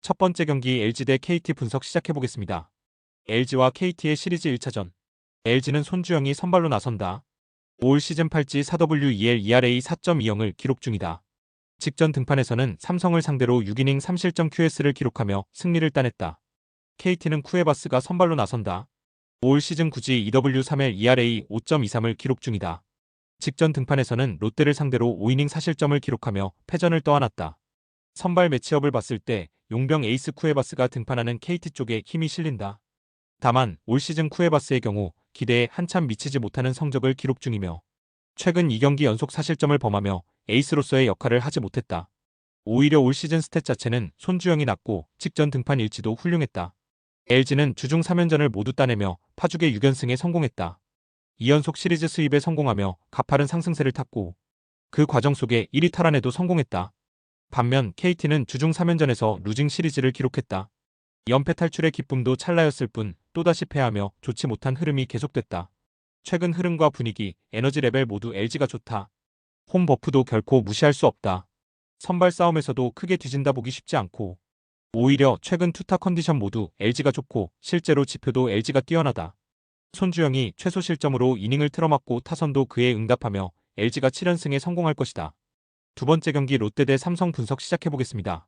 첫 번째 경기 LG 대 KT 분석 시작해보겠습니다. LG와 KT의 시리즈 1차전. LG는 손주영이 선발로 나선다. 올 시즌 8지 4W2L ERA 4.20을 기록 중이다. 직전 등판에서는 삼성을 상대로 6이닝 3실점 QS를 기록하며 승리를 따냈다. KT는 쿠에바스가 선발로 나선다. 올 시즌 9지 2W3L ERA 5.23을 기록 중이다. 직전 등판에서는 롯데를 상대로 5이닝 4실점을 기록하며 패전을 떠안았다. 선발 매치업을 봤을 때 용병 에이스 쿠에바스가 등판하는 KT 쪽에 힘이 실린다. 다만 올 시즌 쿠에바스의 경우 기대에 한참 미치지 못하는 성적을 기록 중이며 최근 2경기 연속 4실점을 범하며 에이스로서의 역할을 하지 못했다. 오히려 올 시즌 스탯 자체는 손주영이 낮고 직전 등판 일지도 훌륭했다. LG는 주중 3연전을 모두 따내며 파죽의 6연승에 성공했다. 2연속 시리즈 수입에 성공하며 가파른 상승세를 탔고 그 과정 속에 1위 탈환에도 성공했다. 반면 KT는 주중 3연전에서 루징 시리즈를 기록했다. 연패 탈출의 기쁨도 찰나였을 뿐 또다시 패하며 좋지 못한 흐름이 계속됐다. 최근 흐름과 분위기, 에너지 레벨 모두 LG가 좋다. 홈 버프도 결코 무시할 수 없다. 선발 싸움에서도 크게 뒤진다 보기 쉽지 않고 오히려 최근 투타 컨디션 모두 LG가 좋고 실제로 지표도 LG가 뛰어나다. 손주영이 최소 실점으로 이닝을 틀어막고 타선도 그에 응답하며 LG가 7연승에 성공할 것이다. 두 번째 경기 롯데 대 삼성 분석 시작해보겠습니다.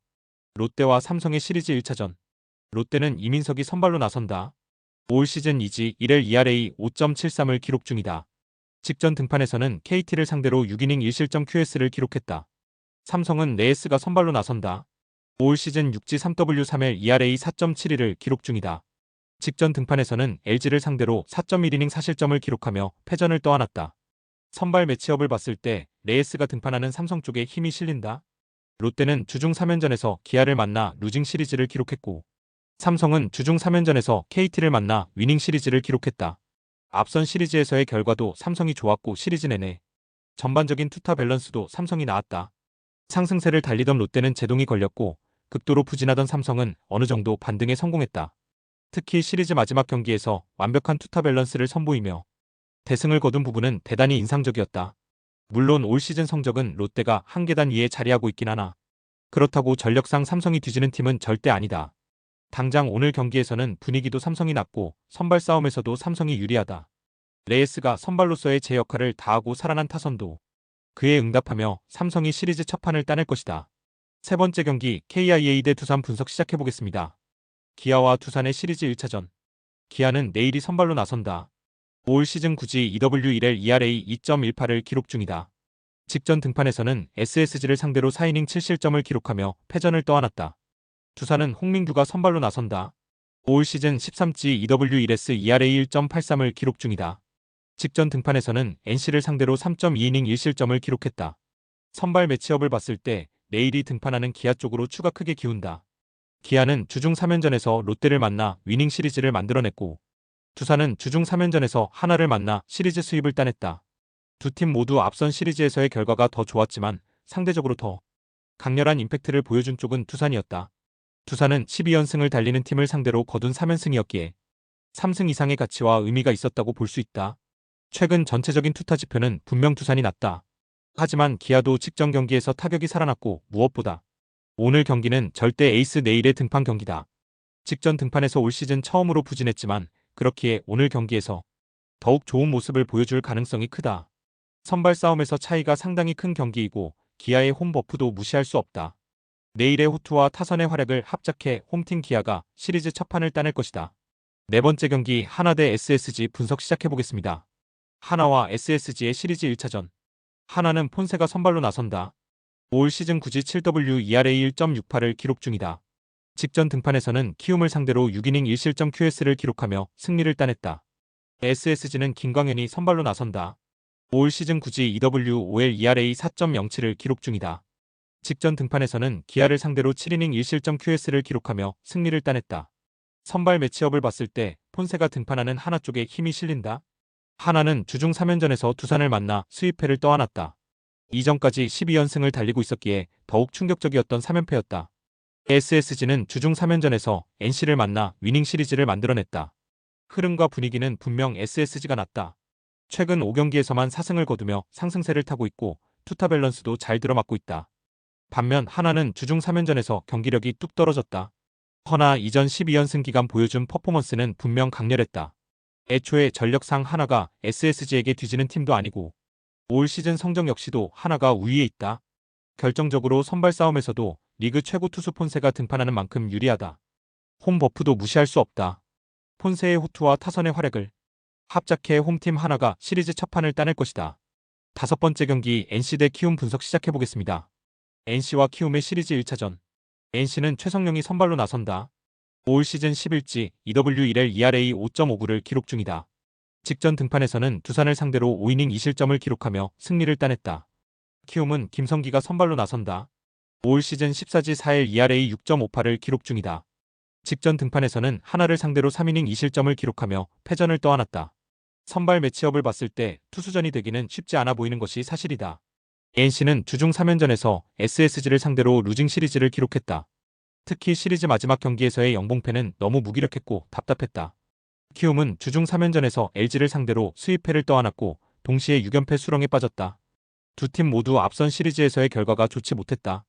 롯데와 삼성의 시리즈 1차전. 롯데는 이민석이 선발로 나선다. 올 시즌 2지 1할 ERA 5.73을 기록 중이다. 직전 등판에서는 KT를 상대로 6이닝 1실점 QS를 기록했다. 삼성은 레에스가 선발로 나선다. 올 시즌 6지 3W3할 ERA 4.72를 기록 중이다. 직전 등판에서는 LG를 상대로 4.1이닝 4실점을 기록하며 패전을 떠안았다. 선발 매치업을 봤을 때 레에스가 등판하는 삼성 쪽에 힘이 실린다. 롯데는 주중 3연전에서 기아를 만나 루징 시리즈를 기록했고 삼성은 주중 3연전에서 KT를 만나 위닝 시리즈를 기록했다. 앞선 시리즈에서의 결과도 삼성이 좋았고 시리즈 내내 전반적인 투타 밸런스도 삼성이 나았다. 상승세를 달리던 롯데는 제동이 걸렸고 극도로 부진하던 삼성은 어느 정도 반등에 성공했다. 특히 시리즈 마지막 경기에서 완벽한 투타 밸런스를 선보이며 대승을 거둔 부분은 대단히 인상적이었다. 물론 올 시즌 성적은 롯데가 한 계단 위에 자리하고 있긴 하나 그렇다고 전력상 삼성이 뒤지는 팀은 절대 아니다. 당장 오늘 경기에서는 분위기도 삼성이 낮고 선발 싸움에서도 삼성이 유리하다. 레이스가 선발로서의 제 역할을 다하고 살아난 타선도 그에 응답하며 삼성이 시리즈 첫 판을 따낼 것이다. 세 번째 경기 KIA 대 두산 분석 시작해보겠습니다. 기아와 두산의 시리즈 1차전. 기아는 내일이 선발로 나선다. 올 시즌 9지 2W1L ERA 2.18을 기록 중이다. 직전 등판에서는 SSG를 상대로 4이닝 7실점을 기록하며 패전을 떠안았다. 두산은 홍민규가 선발로 나선다. 올 시즌 13지 2W1S ERA 1.83을 기록 중이다. 직전 등판에서는 NC를 상대로 3.2이닝 1실점을 기록했다. 선발 매치업을 봤을 때 내일이 등판하는 기아 쪽으로 추가 크게 기운다. 기아는 주중 3연전에서 롯데를 만나 위닝 시리즈를 만들어냈고 두산은 주중 3연전에서 하나를 만나 시리즈 수입을 따냈다. 두 팀 모두 앞선 시리즈에서의 결과가 더 좋았지만 상대적으로 더 강렬한 임팩트를 보여준 쪽은 두산이었다. 두산은 12연승을 달리는 팀을 상대로 거둔 3연승이었기에 3승 이상의 가치와 의미가 있었다고 볼 수 있다. 최근 전체적인 투타 지표는 분명 두산이 낫다. 하지만 기아도 직전 경기에서 타격이 살아났고 무엇보다 오늘 경기는 절대 에이스 내일의 등판 경기다. 직전 등판에서 올 시즌 처음으로 부진했지만 그렇기에 오늘 경기에서 더욱 좋은 모습을 보여줄 가능성이 크다. 선발 싸움에서 차이가 상당히 큰 경기이고 기아의 홈 버프도 무시할 수 없다. 내일의 호투와 타선의 활약을 합작해 홈팀 기아가 시리즈 첫 판을 따낼 것이다. 네 번째 경기 하나 대 SSG 분석 시작해보겠습니다. 하나와 SSG의 시리즈 1차전. 하나는 폰세가 선발로 나선다. 올 시즌 9지 7W ERA 1.68을 기록 중이다. 직전 등판에서는 키움을 상대로 6이닝 1실점 QS를 기록하며 승리를 따냈다. SSG는 김광현이 선발로 나선다. 올 시즌 9지 2W5L ERA 4.07을 기록 중이다. 직전 등판에서는 기아를 상대로 7이닝 1실점 QS를 기록하며 승리를 따냈다. 선발 매치업을 봤을 때 폰세가 등판하는 하나 쪽에 힘이 실린다. 하나는 주중 3연전에서 두산을 만나 수입패를 떠안았다. 이전까지 12연승을 달리고 있었기에 더욱 충격적이었던 3연패였다. SSG는 주중 3연전에서 NC를 만나 위닝 시리즈를 만들어냈다. 흐름과 분위기는 분명 SSG가 낫다. 최근 5경기에서만 4승을 거두며 상승세를 타고 있고 투타 밸런스도 잘 들어맞고 있다. 반면 하나는 주중 3연전에서 경기력이 뚝 떨어졌다. 허나 이전 12연승 기간 보여준 퍼포먼스는 분명 강렬했다. 애초에 전력상 하나가 SSG에게 뒤지는 팀도 아니고 올 시즌 성적 역시도 하나가 우위에 있다. 결정적으로 선발 싸움에서도 리그 최고 투수 폰세가 등판하는 만큼 유리하다. 홈 버프도 무시할 수 없다. 폰세의 호투와 타선의 활약을 합작해 홈팀 하나가 시리즈 첫 판을 따낼 것이다. 다섯 번째 경기 NC 대 키움 분석 시작해보겠습니다. NC와 키움의 시리즈 1차전. NC는 최성용이 선발로 나선다. 올 시즌 10일치 EW1L ERA 5.59를 기록 중이다. 직전 등판에서는 두산을 상대로 5이닝 2실점을 기록하며 승리를 따냈다. 키움은 김성기가 선발로 나선다. 올 시즌 14지 4일 ERA 6.58을 기록 중이다. 직전 등판에서는 하나를 상대로 3이닝 2실점을 기록하며 패전을 떠안았다. 선발 매치업을 봤을 때 투수전이 되기는 쉽지 않아 보이는 것이 사실이다. NC는 주중 3연전에서 SSG를 상대로 루징 시리즈를 기록했다. 특히 시리즈 마지막 경기에서의 영봉패는 너무 무기력했고 답답했다. 키움은 주중 3연전에서 LG를 상대로 수입패를 떠안았고 동시에 6연패 수렁에 빠졌다. 두 팀 모두 앞선 시리즈에서의 결과가 좋지 못했다.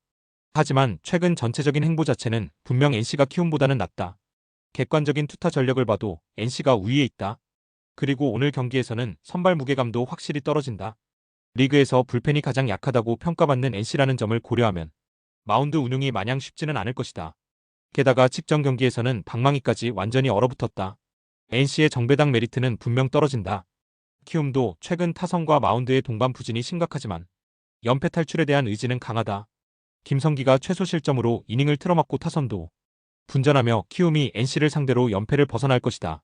하지만 최근 전체적인 행보 자체는 분명 NC가 키움보다는 낫다. 객관적인 투타 전력을 봐도 NC가 우위에 있다. 그리고 오늘 경기에서는 선발 무게감도 확실히 떨어진다. 리그에서 불펜이 가장 약하다고 평가받는 NC라는 점을 고려하면 마운드 운용이 마냥 쉽지는 않을 것이다. 게다가 직전 경기에서는 방망이까지 완전히 얼어붙었다. NC의 정배당 메리트는 분명 떨어진다. 키움도 최근 타선과 마운드의 동반 부진이 심각하지만 연패 탈출에 대한 의지는 강하다. 김성기가 최소 실점으로 이닝을 틀어막고 타선도 분전하며 키움이 NC를 상대로 연패를 벗어날 것이다.